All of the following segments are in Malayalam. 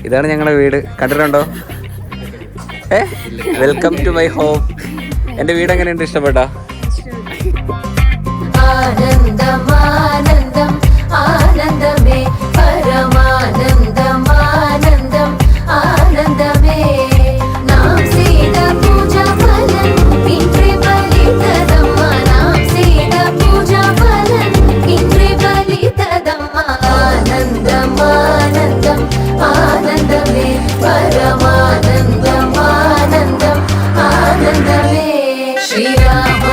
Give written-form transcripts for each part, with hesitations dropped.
ഇതാണ് ഞങ്ങളുടെ വീട്, കണ്ടിട്ടുണ്ടോ? Welcome to my home. എൻ്റെ വീട് എങ്ങനെയുണ്ട്, ഇഷ്ടപ്പെട്ടോ? ആനന്ദം ആനന്ദം ആനന്ദമേ പരമാനന്ദം ആനന്ദം ആനന്ദമേ നാം ചെയ്ത പൂജ ഫലം ഇന്ദ്രി ബലിതദമ്മ നാം ചെയ്ത പൂജ ഫലം ഇന്ദ്രി ബലിതദമ്മ ആനന്ദം ആനന്ദം ആനന്ദമേ പരമാനന്ദം ആനന്ദം ആനന്ദമേ ശ്രീരാമ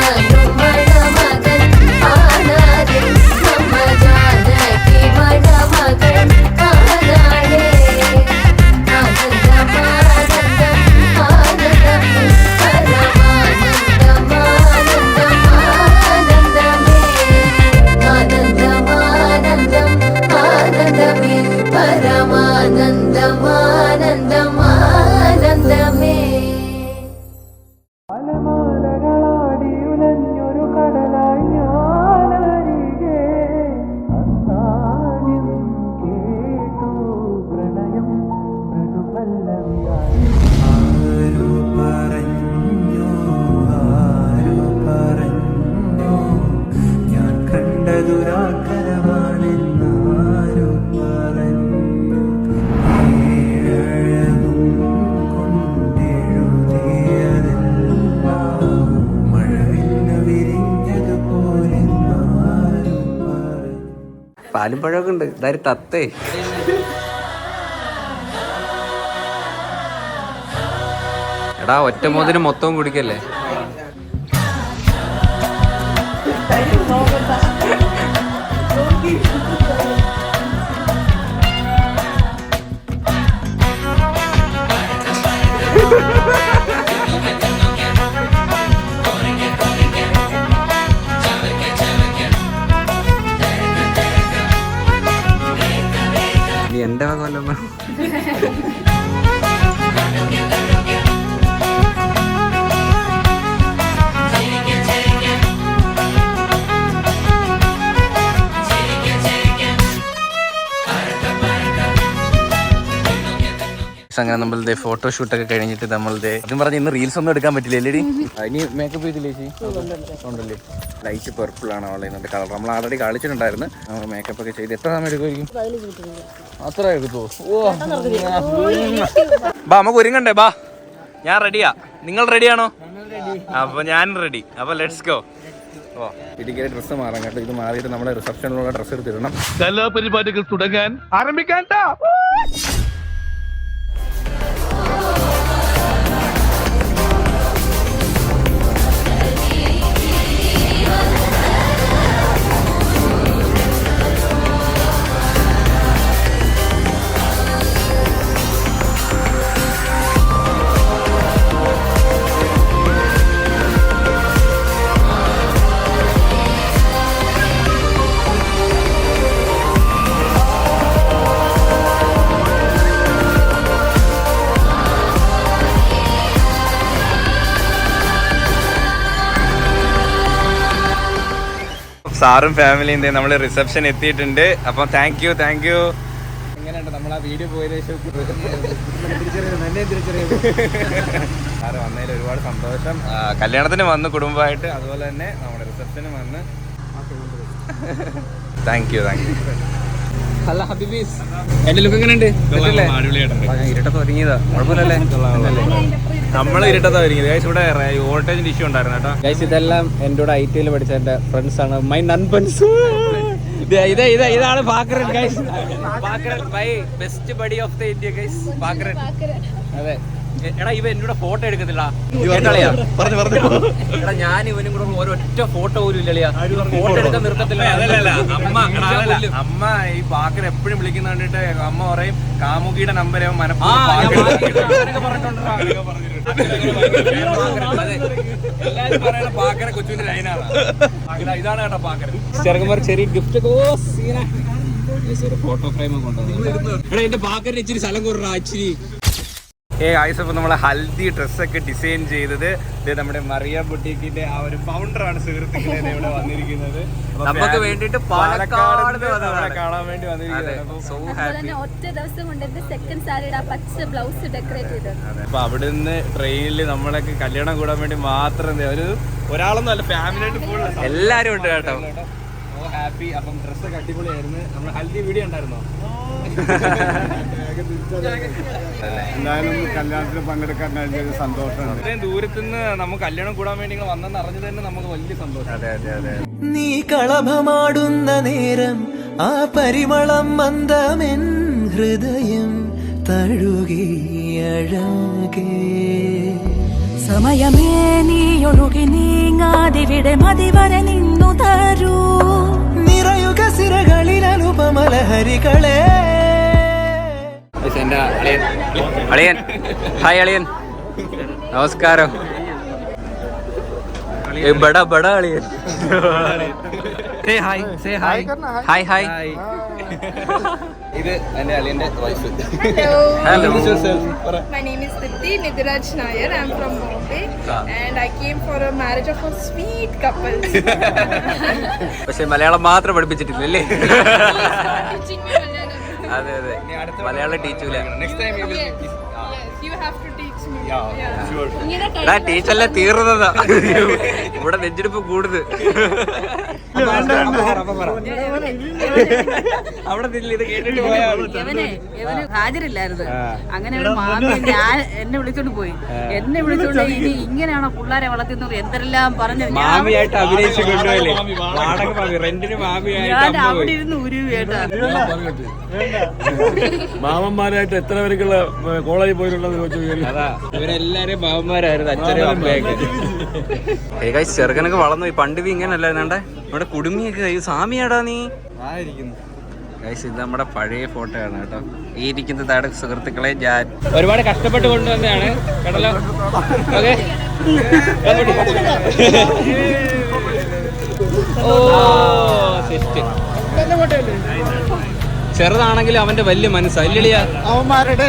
പാലും പഴമൊക്കെ ഉണ്ട്. ഇതാരും തത്തേ. എടാ ഒറ്റ മോതിന് മൊത്തവും കുടിക്കല്ലേ? എന്റെ വക വല്ലതും അങ്ങനെ നമ്മളുടെ ഫോട്ടോഷൂട്ടൊക്കെ കഴിഞ്ഞിട്ട് നമ്മളുടെ അതും പറഞ്ഞ് ഇന്ന് റീൽസ് ഒന്നും എടുക്കാൻ പറ്റില്ല അല്ലേടി? ഇനി മേക്കപ്പ് ചെയ്തില്ലേ ചേച്ചി? ഉണ്ടല്ലേ. ലൈറ്റ് പെർപ്പിൾ ആണ് അവളെ ഇന്നത്തെ കളർ. നമ്മൾ ആൾറെഡി കളിച്ചിട്ടുണ്ടായിരുന്നു. നമ്മൾ മേക്കപ്പ് ഒക്കെ ചെയ്ത് എത്ര സമയം എടുക്കുമായിരിക്കും? അത്ര എടുക്കുമോ? ബാ നമുക്ക് ഒരുങ്ങണ്ടേ? ബാ, ഞാൻ റെഡിയാ. നിങ്ങൾ റെഡിയാണോ? അപ്പൊ ഞാൻ റെഡി. അപ്പൊ ലെറ്റ്സ് ഗോ. ഓ ഇടുക്കിയിലെ ഡ്രസ്സ് മാറാം കേട്ടോ. ഇത് മാറിയിട്ട് നമ്മുടെ റിസപ്ഷനിലുള്ള ഡ്രസ്സ് എടുത്തിടണം. കലാപരിപാടികൾ തുടങ്ങാൻ ആരംഭിക്കാൻ. സാറും ഫാമിലിയും നമ്മൾ റിസപ്ഷൻ എത്തിയിട്ടുണ്ട്. അപ്പം താങ്ക് യു. എങ്ങനെയുണ്ട് നമ്മൾ ആ വീഡിയോ പോയതിനു ശേഷം? സാറ് വന്നതിൽ ഒരുപാട് സന്തോഷം. കല്യാണത്തിന് വന്ന് കുടുംബമായിട്ട്, അതുപോലെ തന്നെ നമ്മുടെ റിസപ്ഷനും വന്ന്. Thank you. അല്ല ഹബീബീസ്, എന്റെ ലുക്ക് എങ്ങനെയുണ്ട്? ഇരുട്ടത്ത് ഒരുങ്ങിയതാ, കുഴപ്പമില്ലല്ലേ? നമ്മൾ ഇരുട്ടത്താ ഒരുങ്ങിയത്. ഗൈസ് ഇവിടെ വോൾട്ടേജിന്റെ ഇഷ്യൂ ഉണ്ടായിരുന്നു കേട്ടോ. ഗൈസ് ഇതെല്ലാം എൻ്റെ കൂടെ ITയിൽ പഠിച്ച എൻ്റെ ഫ്രണ്ട്സ് ആണ്. മൈ നൺപൻസ്. ഇതാണ് Pakkaran guys. Pakkaran my best buddy of the India guys. Pakkaran. അതെ എടാ, ഇവ എന്നോട് ഫോട്ടോ എടുക്കത്തില്ല. എടാ ഞാൻ ഇവനും കൂടെ ഒരൊറ്റ ഫോട്ടോ പോലും ഇല്ലളിയാ. ഫോട്ടോ എടുക്കാൻ നിർത്തത്തില്ല. അമ്മ ഈ പാക്കർ എപ്പോഴും വിളിക്കുന്ന കണ്ടിട്ട് അമ്മ പറയും കാമുകിയുടെ നമ്പർ എല്ലാരും പറയണ പാക്കര കൊച്ചുവിന്റെ ലൈനാണ്. ഇതാണ് കേട്ടോ പാക്കര. ചെറുക്കന്മാർ ചെറിയ ഗിഫ്റ്റ് ഫോട്ടോ ഫ്രെയിം ഒക്കെ കൊണ്ടുവന്നു. എടാ എന്റെ പാക്കറിന് ഇച്ചിരി സ്ഥലം കുറഞ്ഞ ഇച്ചിരി ആയിസപ്പോൾ നമ്മളെ ഹൽദി ഡ്രസ്സൊക്കെ ഡിസൈൻ ചെയ്തത് ഇത് നമ്മുടെ മറിയ ബുട്ടീക്കിന്റെ ആ ഒരു ഫൗണ്ടറാണ് സുഹൃത്തുക്കളെ ഇവിടെ വന്നിരിക്കുന്നത്. നമുക്ക് വേണ്ടിട്ട് പാലക്കാട് കാണാൻ വേണ്ടി വന്നിരിക്കുന്നത്. ഒറ്റ ദിവസം കൊണ്ട് സെക്കൻഡ് സാരിയുടെ പച്ച ബ്ലൗസ് ഡെക്കറേറ്റ് ചെയ്തത്. അപ്പൊ അവിടുന്ന് ട്രെയിനിൽ നമ്മളൊക്കെ കല്യാണം കൂടാൻ വേണ്ടി മാത്രം ഒരാളൊന്നും അല്ല, ഫാമിലി ആയിട്ട് ഫുൾ എല്ലാരും ഉണ്ട് കേട്ടോ. ഹാപ്പി. അപ്പം ഡ്രസ്സൊക്കെ അടിപൊളിയായിരുന്നു. നമ്മൾ ഹൽദി വീഡിയോ ഉണ്ടായിരുന്നോ? എന്തായാലും കല്യാണത്തിന് പങ്കെടുക്കാൻ കഴിഞ്ഞ സന്തോഷമാണ്. ഇത്രയും ദൂരത്തുനിന്ന് നമുക്ക് കല്യാണം കൂടാൻ വേണ്ടി വന്നെന്ന് അറിഞ്ഞത് തന്നെ നമുക്ക് വലിയ സന്തോഷം. അതെ അതെ അതെ. നീ കളഭമാടുന്ന നേരം ആ പരിമളം മന്ദമെൻ ഹൃദയം തഴുകിയഴകേ. സമയമേ നീ ഒഴുകി നീങ്ങാതിവിടെ മതിവരെ നിന്നു തരൂ. നിറയുക സിരകളിൽ അനുപമലഹരികളെ. എന്റെ അളിയൻ അളിയൻ ഹായ് അളിയൻ, നമസ്കാരം. ബട ബട അളിയൻ. Hi hi. ഇത് എന്റെ അളിയന്റെ wife. Hello. My name is Dipti Nidhiraj Nair. I'm from Bombay and I came for a marriage of a sweet couple. പക്ഷെ മലയാളം മാത്രം പഠിപ്പിച്ചിട്ടില്ലല്ലേ? Teaching me Malayalam. അതെ അതെ, മലയാളം ടീച്ചൂല. Next time You have to teach me. ടീച്ചല്ലേ തീർന്നതാ. ഇവിടെ നെഞ്ചെടുപ്പ് കൂടുന്നത്. അവിടെ ഇത് കേട്ടിട്ട് ഇവന് ഹാജരില്ലായിരുന്നു. അങ്ങനെ ഒരു മാമി ഞാൻ എന്നെ വിളിച്ചോണ്ട് പോയി. എന്നെ വിളിച്ചോണ്ട് ഇനി ഇങ്ങനെയാണോ പിള്ളേരെ വളർത്തുന്നത് എന്തെല്ലാം പറഞ്ഞു. മാമിയായിട്ട് അഭിനയിച്ചു കൊണ്ടുപോയല്ലേ, വാടക മാമി, റെന്റിന് മാമിയായിട്ട് അവിടെ ഇരുന്ന് ഉരുവേട്ടാ. മാമന്മാരായിട്ട് എത്ര പേർക്കുള്ള കോളേജിൽ പോയിട്ടുണ്ടെന്ന് ചോദിച്ചു. അതാ, ഇവരെല്ലാരും മാമന്മാരായിരുന്നു, അച്ഛനും അമ്മയൊക്കെ. ചെറുക്കനൊക്കെ വളർന്നു. പണ്ട് ഇങ്ങനല്ല വേണ്ടേ, നമ്മുടെ കുടുംബിയൊക്കെ കഴിയും. സാമിയാടാ നീ ഇത് നമ്മുടെ പഴയ ഫോട്ടോ ആണ് കേട്ടോ. ഈ ഇരിക്കുന്നതാണ് സുഹൃത്തുക്കളെ ഞാൻ ഒരുപാട് കഷ്ടപ്പെട്ട് കൊണ്ടുവന്നതാണ് കേട്ടല്ലോ. ഓക്കെ, ചെറുതാണെങ്കിലും അവന്റെ വലിയ മനസ്സാ ഇല്ലടിയാ അവന്മാരുടെ.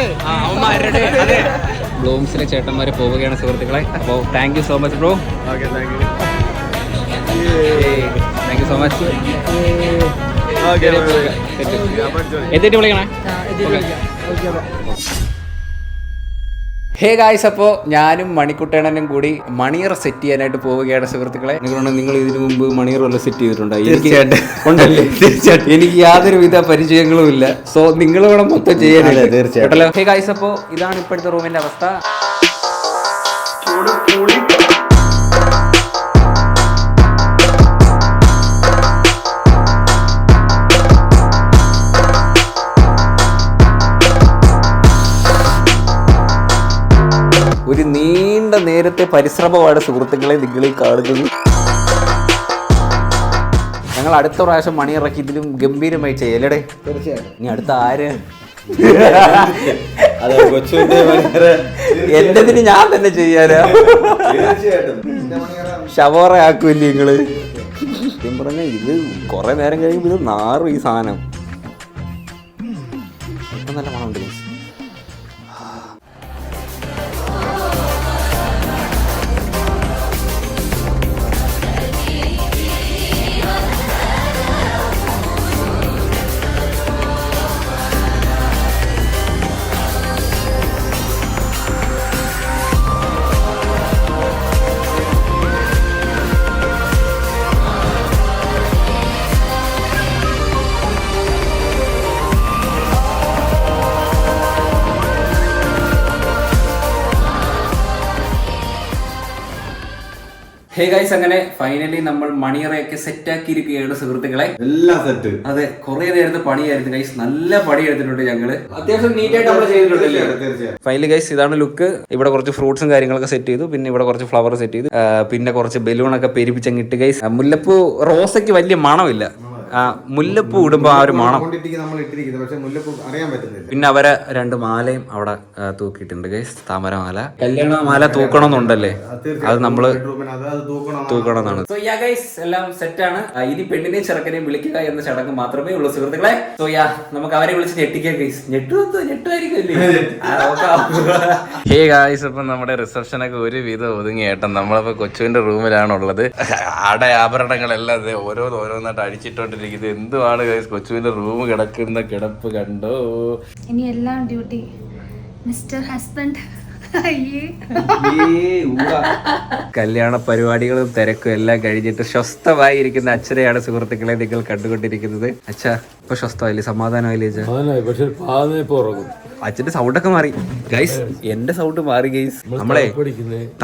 അതെ, ബ്ലൂംസിലെ ചേട്ടന്മാരെ പോവുകയാണ് സുഹൃത്തുക്കളെ. അപ്പോൾ thank you so much bro. Thank you so much. എത്തിയിട്ട് വിളിക്കണേ. ഹേ ഗായ്സ്, അപ്പോൾ ഞാനും മണിക്കുട്ടേണനും കൂടി മണിയർ സെറ്റ് ചെയ്യാനായിട്ട് പോവുകയാണ് സുഹൃത്തുക്കളെ. നിങ്ങൾ ഇതിനു മുമ്പ് മണിയർ വല്ല സെറ്റ് ചെയ്തിട്ടുണ്ടോ? ഉണ്ടല്ലേ? തീർച്ചയായിട്ടും. എനിക്ക് യാതൊരുവിധ പരിചയങ്ങളും ഇല്ല. സോ നിങ്ങൾ ഇവിടെ മൊത്തം ചെയ്യാനല്ലേ? തീർച്ചയായിട്ടും. ഹേ ഗായ്സ്, അപ്പോൾ ഇതാണ് ഇപ്പോഴത്തെ റൂമിന്റെ അവസ്ഥ. ഒരു നീണ്ട നേരത്തെ പരിശ്രമമാണ് സുഹൃത്തുക്കളെ നിങ്ങളീ കാണുന്നത്. ഞങ്ങൾ അടുത്ത പ്രാവശ്യം മണിയിറക്കി ഇതിലും ഗംഭീരമായി ചെയ്യലടേ. തീർച്ചയായിട്ടും. ഇനി അടുത്ത ആര്? എന്റെതിന് ഞാൻ തന്നെ ചെയ്യാനാ. ഷവോറ ആക്കൂല്ലേ നിങ്ങള്? സത്യം പറഞ്ഞ ഇത് കൊറേ നേരം കഴിയുമ്പോ ഇത് നാറും ഈ സാധനം. ഇപ്പൊ നല്ല മണമുണ്ട്. ഹേ ഗൈസ്, അങ്ങനെ ഫൈനലി നമ്മൾ മണിയറയൊക്കെ സെറ്റ് ആക്കിയിരിക്കുകയാണ് സുഹൃത്തുക്കളെ. എല്ലാം സെറ്റ്. അതെ, കുറെ നേരത്തെ പണിയായിരുന്നു ഗൈസ്. നല്ല പണി എടുത്തിട്ടുണ്ട് ഞങ്ങള്. അത്യാവശ്യം നീറ്റായിട്ട് നമ്മൾ ചെയ്തിട്ടുണ്ടല്ലേ? ഫൈനലി ഗൈസ് ഇതാണ് ലുക്ക്. ഇവിടെ കുറച്ച് ഫ്രൂട്ട്സും കാര്യങ്ങളൊക്കെ സെറ്റ് ചെയ്തു. പിന്നെ ഇവിടെ കുറച്ച് ഫ്ലവർ സെറ്റ് ചെയ്തു. പിന്നെ കുറച്ച് ബലൂണൊക്കെ പെരിപ്പിച്ചങ്ങിട്ട് ഗൈസ്. മുല്ലപ്പൂ റോസയ്ക്ക് വലിയ മണമില്ല. മുല്ലപ്പൂ ഇടുമ്പോ ആ ഒരു മണം. നമ്മൾ ഇട്ടിരിക്കുന്നത് പക്ഷെ മുല്ലപ്പൂ അറിയാൻ പറ്റുന്നില്ല. പിന്നെ അവരെ 2 മാലയും അവിടെ തൂക്കിയിട്ടുണ്ട് ഗൈസ്. താമരമാല. കല്യാണ മാല തൂക്കണമെന്നുണ്ടല്ലേ, അത് നമ്മള് തൂക്കണമെന്നാണ്. സോ യാ ഗൈസ്, എല്ലാം സെറ്റാണ്. ഇനി പെണ്ണിനെയും ചെറുക്കനെയും വിളിക്കുക എന്ന ചടങ്ങ് മാത്രമേ ഉള്ളൂ സുഹൃത്തുക്കളെ. സോ യാ, നമുക്ക് അവരെ വിളിച്ച് ഞെട്ടിക്കാം ഗൈസ്. ഞെട്ടുമായിരിക്കും. ഹേ ഗൈസ്, ഇപ്പൊ നമ്മുടെ റിസപ്ഷനൊക്കെ ഒരു വിധം ഒതുങ്ങി ഏട്ടൻ. നമ്മളിപ്പോ കൊച്ചുവിന്റെ റൂമിലാണുള്ളത്. ആഭരണങ്ങളെല്ലാം ഓരോന്നായിട്ട് അടിച്ചിട്ടോണ്ടിരിക്കുന്നത്. എന്തുവാണ് ഗൈസ് കൊച്ചുവിന്റെ റൂം കിടക്കുന്ന കിടപ്പ് കണ്ടോ. ഇനി എല്ലാം ഡ്യൂട്ടി മിസ്റ്റർ ഹസ്ബൻഡ്. കല്യാണ പരിപാടികളും തിരക്കും എല്ലാം കഴിഞ്ഞിട്ട് സ്വസ്ഥമായിരിക്കുന്ന അച്ഛനെയാണ് സുഹൃത്തുക്കളെ നിങ്ങൾ കണ്ടുകൊണ്ടിരിക്കുന്നത്. അച്ഛാ ഇപ്പൊ സ്വസ്ഥമായില്ലേ, സമാധാനമായില്ലേ അച്ഛാ? പക്ഷെ അച്ഛന്റെ സൗണ്ടൊക്കെ മാറി ഗൈസ്. എന്റെ സൗണ്ട് മാറി ഗൈസ്. നമ്മളെ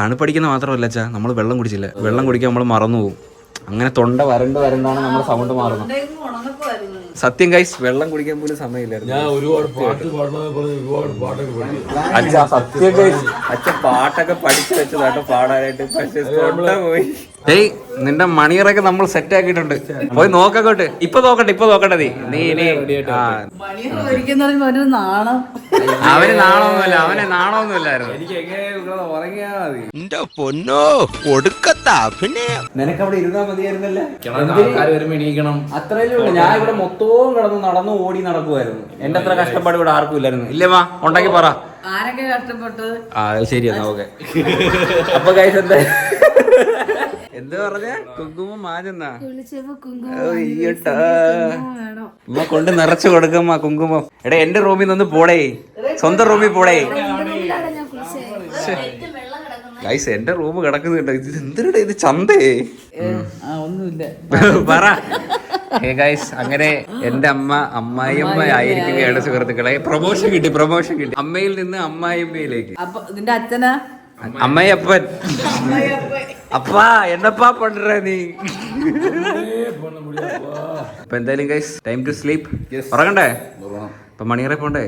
തണുപ്പടിക്കുന്ന മാത്രമല്ല അച്ഛാ, നമ്മൾ വെള്ളം കുടിച്ചില്ല. വെള്ളം കുടിക്കാൻ നമ്മൾ മറന്നു പോകും. അങ്ങനെ തൊണ്ട വരണ്ടാണ് നമ്മുടെ സൗണ്ട് മാറുന്നത്. സത്യം ഗൈസ്, വെള്ളം കുടിക്കാൻ പോലും സമയമില്ലായിരുന്നു. ഞാൻ ഒരുപാട് പാട്ട് ഒരുപാട് പാട്ടൊക്കെ പഠിച്ചു. അച്ഛാ സത്യം ഗൈസ്, അച്ഛൻ പാട്ടൊക്കെ പഠിച്ചു വെച്ചതാട്ടോ പാടാനായിട്ട്. പക്ഷെ തൊണ്ട പോയി. ഏയ്, നിന്റെ മണിയറൊക്കെ നമ്മൾ സെറ്റ് ആക്കിയിട്ടുണ്ട്. പോയി നോക്കോട്ട്. ഇപ്പൊ നോക്കട്ടെ നീ അവന് നാണമൊന്നുമില്ല. അവനെ നാണമൊന്നുമില്ലായിരുന്നു. എനിക്ക് എങ്ങനെ ഉറങ്ങിയാ മതി. പൊന്നോ ഒടുക്കത്താ. പിന്നെ നിനക്ക് അവിടെ ഇരുന്നാ മതിയായിരുന്നല്ലേ. വരുമ്പോ എണീക്കണം, അത്രയല്ലേ ഉള്ളൂ. ഞാൻ ഇവിടെ മൊത്തവും നടന്നു ഓടി നടക്കുമായിരുന്നു. എന്റെ അത്ര കഷ്ടപ്പാട് ഇവിടെ ആർക്കും ഇല്ലായിരുന്നു. ഇല്ലേമാ ഉണ്ടാക്കി പറ. ആരൊക്കെ കഷ്ടപ്പെട്ടത്? ശരിയെന്നാ ഓക്കെ. അപ്പൊ ഗൈസ് എന്താ പറഞ്ഞ കുങ്കുമം മാഞ്ഞെന്നാ ഉമ്മ കൊണ്ട് നിറച്ചു കൊടുക്കമ്മ കുങ്കുമം. എടാ എന്റെ റൂമിൽ നിന്ന് പോടേ, സ്വന്തം റൂമിൽ പോടേ. ഗൈസ് എന്റെ റൂം കിടക്കുന്നുണ്ട്. ഇത് എന്തിനാ ഇത്, ചന്തേ? ഒന്നുമില്ല പറ. ഹേ ഗൈസ്, അങ്ങനെ എന്റെ അമ്മായിയമ്മ ആയിരിക്കുകയാണ് സുഹൃത്തുക്കളെ. പ്രൊമോഷൻ കിട്ടി. അമ്മയിൽ നിന്ന് അമ്മായിയമ്മയിലേക്ക്. അപ്പൊ നിന്റെ അച്ഛനാ? അമ്മയപ്പൻ. അപ്പാ എന്നപ്പാ പണ്ടേ നീ. അപ്പൊ എന്തായാലും ഗൈസ്, ടൈം ടു സ്ലീപ്പ്. ഉറങ്ങണ്ടേ? ഇപ്പൊ മണിയറെ പോണ്ടേ?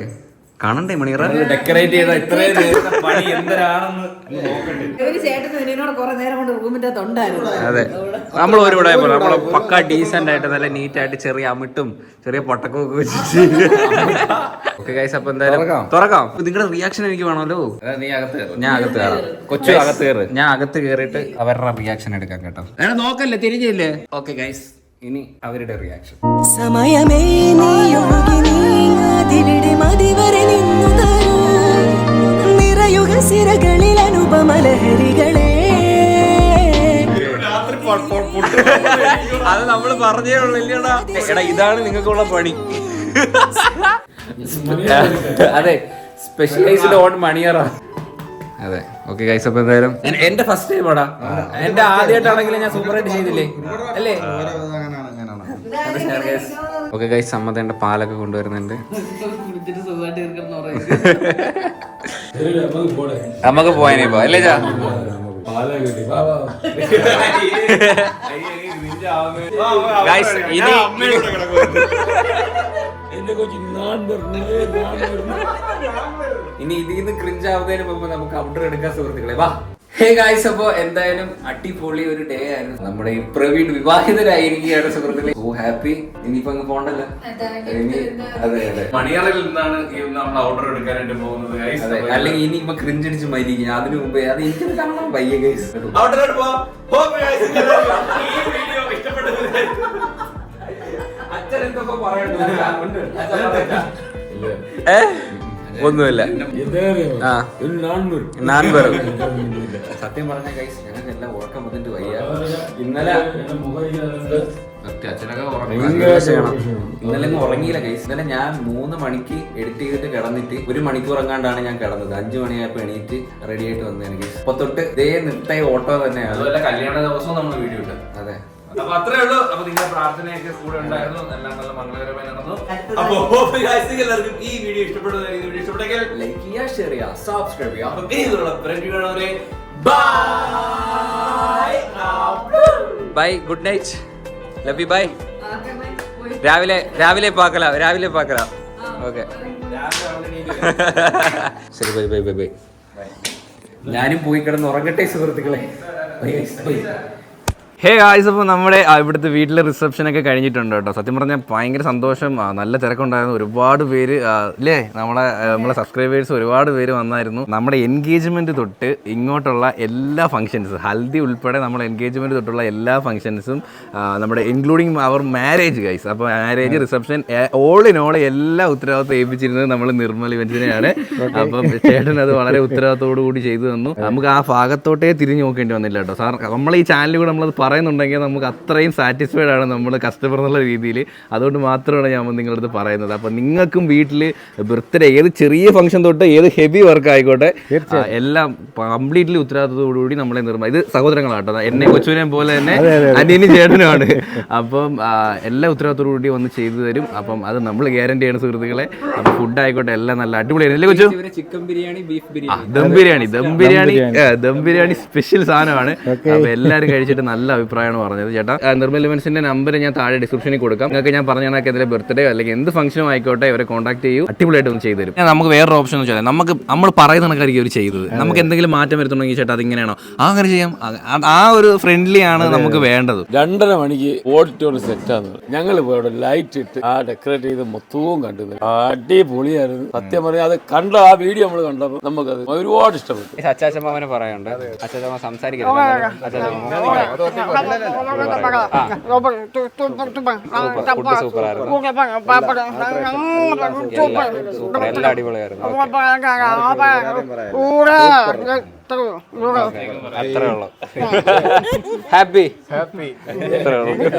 കാണണ്ടേ മണിയറ? ഡെക്കറേറ്റ് ചെയ്ത ഇത്രയും നേരത്തെ പണി എന്തരാണെന്ന് നോക്കണ്ടേ. അതെ, നമ്മൾ ഒരുപാട് നമ്മള് പക്ക ഡീസന്റ് ആയിട്ട് നല്ല നീറ്റ് ആയിട്ട് ചെറിയ അമിട്ടും ചെറിയ പൊട്ടക്കും ഒക്കെ വെച്ചിട്ട്. ഓക്കെ ഗൈസ്, അപ്പൊ എന്തായാലും തുറക്കാം. നിങ്ങളുടെ റിയാക്ഷൻ എനിക്ക് വേണമല്ലോ. ഞാൻ അകത്ത് കയറാം. കൊച്ചു അകത്ത് കയറ്. ഞാൻ അകത്ത് കയറിയിട്ട് അവരുടെ റിയാക്ഷൻ എടുക്കാം കേട്ടോ. നോക്കല്ലേ, തിരിഞ്ഞില്ലേ? ഓക്കെ ഗൈസ്, ഇനി അവരുടെ റിയാക്ഷൻ. സമയമേ മതിവരെ നിറയുക സിരകളിൽ അനുപമലഹരികളെ. അത് നമ്മള് പറഞ്ഞേ ഉള്ളൂ ഇല്ലടാ. എടാ ഇതാണ് നിങ്ങൾക്കുള്ള പണി. അതെ, സ്പെഷ്യലൈസ്ഡ് ഓൺ മണിയറ. അതെ ഓക്കെ ഗൈസ്, അപ്പൊ എന്തായാലും എന്റെ ഫസ്റ്റ് ടൈം ആടാ. എന്റെ ആദ്യമായിട്ടാണെങ്കിലും ഞാൻ സൂപ്പറായിട്ട് ചെയ്തില്ലേ അല്ലേ? ഓക്കെ ഗൈസ്, സമ്മതേണ്ട പാലൊക്കെ കൊണ്ടുവരുന്നുണ്ട്. നമുക്ക് പോയാനിപ്പോ അല്ലേ ചാ? ഗൈസ് ഇനി ഇതിന്ന് ക്രിഞ്ച് ആവുന്നതിന് മുമ്പ് നമുക്ക് ഔട്ടർ എടുക്കാൻ സുഹൃത്തുക്കളെ വാ. ഹേ ഗായ്സ്, അപ്പൊ എന്തായാലും അടിപൊളി ഒരു ഡേ ആയിരുന്നു. നമ്മുടെ ഈ പ്രവീൺ വിവാഹിതരായിരിക്കുകയാണ് സുഹൃത്തുക്കളെ. So happy. ഇനിയിപ്പോ അങ്ങ് പോണ്ടല്ലോ. അതെ മണിയറയിൽ നിന്നാണ് നമ്മൾ ഓർഡർ എടുക്കാനായിട്ട് പോകുന്നത്. അല്ലെങ്കിൽ ഇനിയിപ്പോ ക്രിഞ്ച് അടിച്ച് മരിക്കും. അതിനു മുമ്പേ അത് എനിക്കത് കാണാൻ വയ്യ ഗൈസ്. അച്ഛൻ എന്തൊക്കെ പറയണ്ടോ? ഒന്നുമില്ല. സത്യം പറഞ്ഞ ഗൈസ്, ഞങ്ങൾക്ക് എല്ലാം ഉറക്കം വന്നിട്ട് വയ്യ. ഇന്നലെ ഉറങ്ങിയില്ല ഗൈസ്. ഇന്നലെ ഞാൻ 3 മണിക്ക് എഡിറ്റ് ചെയ്തിട്ട് കിടന്നിട്ട് 1 മണിക്കൂർ എങ്ങാണ്ടാണ് ഞാൻ കിടന്നത്. 5 മണിയായപ്പോ എണീറ്റ് റെഡി ആയിട്ട് വന്നതാണ് ഗൈസ്. അപ്പൊ തൊട്ട് ഇതേ നിർത്തായി ഓട്ടോ തന്നെയാണ്. അതുപോലെ കല്യാണ ദിവസവും നമ്മൾ വീഡിയോ ഇട്ടത്. അതെ, അപ്പൊ അത്രേ ഉള്ളൂ. അപ്പൊ നിങ്ങളുടെ പ്രാർത്ഥനയൊക്കെ കൂടെ ഉണ്ടായിരുന്നു. എല്ലാം നല്ല മംഗളകരമായി നടന്നു. അപ്പൊ എല്ലാവർക്കും ഈ വീഡിയോ ഇഷ്ടപ്പെട്ടെങ്കിൽ ലൈക്ക് ചെയ്യുക, ഷെയർ ചെയ്യുക, സബ്സ്ക്രൈബ് ചെയ്യുക. അപ്പൊ ഇനിയുള്ള bye, good night, love you, bye. രാവിലെ പാക്കല. ഓക്കെ ശരി, ബൈ. ഞാനും പോയി കിടന്ന് ഉറങ്ങട്ടെ സുഹൃത്തുക്കളെ. ബൈ. ഹേ ഗായ്സ്, അപ്പോൾ നമ്മുടെ ഇവിടുത്തെ വീട്ടിലെ റിസപ്ഷനൊക്കെ കഴിഞ്ഞിട്ടുണ്ട് കേട്ടോ. സത്യം പറഞ്ഞാൽ ഭയങ്കര സന്തോഷം. നല്ല തിരക്കുണ്ടായിരുന്നു. ഒരുപാട് പേര് അല്ലേ നമ്മളെ സബ്സ്ക്രൈബേഴ്സ് ഒരുപാട് പേര് വന്നായിരുന്നു. നമ്മുടെ എൻഗേജ്മെന്റ് തൊട്ട് ഇങ്ങോട്ടുള്ള എല്ലാ ഫംഗ്ഷൻസും, ഹൽദി ഉൾപ്പെടെ നമ്മുടെ എൻഗേജ്മെന്റ് തൊട്ടുള്ള എല്ലാ ഫംഗ്ഷൻസും, നമ്മുടെ ഇൻക്ലൂഡിങ് അവർ മാരേജ് ഗൈസ്. അപ്പോൾ marriage, reception, all in all എല്ലാ ഉത്തരവാദിത്വം ഏൽപ്പിച്ചിരുന്നത് നമ്മൾ നിർമ്മൽ ഇവന്റിനെയാണ്. അപ്പം ചേട്ടൻ അത് വളരെ ഉത്തരവാദിത്തോടു കൂടി ചെയ്തു തന്നു. നമുക്ക് ആ ഭാഗത്തോട്ടേ തിരിഞ്ഞു നോക്കേണ്ടി വന്നില്ല കേട്ടോ. സാർ നമ്മൾ ഈ ചാനലിൽ കൂടെ നമ്മളത് പറയുന്നുണ്ടെങ്കിൽ നമുക്ക് അത്രയും സാറ്റിസ്ഫൈഡ് ആണ് നമ്മൾ കസ്റ്റമർ എന്നുള്ള രീതിയിൽ. അതുകൊണ്ട് മാത്രമാണ് ഞാൻ നിങ്ങളുടെ അടുത്ത് പറയുന്നത്. അപ്പം നിങ്ങൾക്കും വീട്ടിൽ ബർത്ത്ഡേ, ഏത് ചെറിയ ഫംഗ്ഷൻ തൊട്ട് ഏത് ഹെവി വർക്ക് ആയിക്കോട്ടെ, എല്ലാം കംപ്ലീറ്റ്ലി ഉത്തരവാദിത്തോടുകൂടി നമ്മളെ ഇത് സഹോദരങ്ങളാട്ടോ. എന്നെ കൊച്ചുവിനെയും പോലെ തന്നെ അനിയനും ചേട്ടനുമാണ്. അപ്പം എല്ലാ ഉത്തരവാദിത്തോടു കൂടി വന്ന് ചെയ്തു തരും. അപ്പം അത് നമ്മൾ ഗ്യാരണ്ടിയാണ് സുഹൃത്തുക്കളെ. അപ്പം ഫുഡ് ആയിക്കോട്ടെ എല്ലാം നല്ല അടിപൊളിയാണ് അല്ലേ കൊച്ചു? Chicken biryani, beef biryani, dum biryani special സാധനമാണ്. അപ്പൊ എല്ലാവരും കഴിച്ചിട്ട് നല്ല അഭിപ്രായമാണ് പറഞ്ഞത്. ചേട്ടാ, നിർമ്മൽ ഇവന്റ്സിന്റെ നമ്പർ ഞാൻ താഴെ ഡിസ്ക്രിപ്ഷനിൽ കൊടുക്കാം. നിങ്ങൾക്ക് ഞാൻ പറഞ്ഞ കണക്ക് എന്തെങ്കിലും ബർത്ത്ഡേ അല്ലെങ്കിൽ എന്ത് ഫംഗ്ഷനും ആയിക്കോട്ടെ ഇവരെ കോൺടാക്ട് ചെയ്യൂ. അടിപൊളിയായിട്ട് ഒന്ന് ചെയ്തു തരും. നമുക്ക് വേറൊരു ഓപ്ഷൻ എന്ന് വെച്ചാൽ നമ്മൾ പറയുന്ന കണക്കായിരിക്കും അവർ ചെയ്തത്. നമുക്ക് എന്തെങ്കിലും മാറ്റം വരുത്തുണ്ടെങ്കിൽ ചേട്ടാ അതിങ്ങനെയാണോ, അങ്ങനെ ചെയ്യാം. ആ ഒരു ഫ്രണ്ട്ലി ആണ് നമുക്ക് വേണ്ടത്. 2:30 മണിക്ക് ഓഡിറ്റോറിയം സെറ്റാണ്. ഞങ്ങൾ ഇവിടെ ലൈറ്റ് ഇട്ട് ആ ഡെക്കറേറ്റ് ചെയ്ത് മൊത്തവും കണ്ടു. അടിപൊളിയായിരുന്നു സത്യം പറഞ്ഞാൽ. അത് കണ്ട ആ വീഡിയോ നമ്മൾ കണ്ടപ്പോൾ നമുക്കത് ഒരുപാട് ഇഷ്ടപ്പെട്ടു. അച്ചാച്ചമ്മനെ പറയാനുണ്ട്. അച്ചാച്ചമ്മ സംസാരിക്കുന്നത് സൂപ്പറായിരുന്നു. എല്ലാം അടിപൊളിയായിരുന്നു. അത്രേ ഉള്ളൂ. ഹാപ്പി.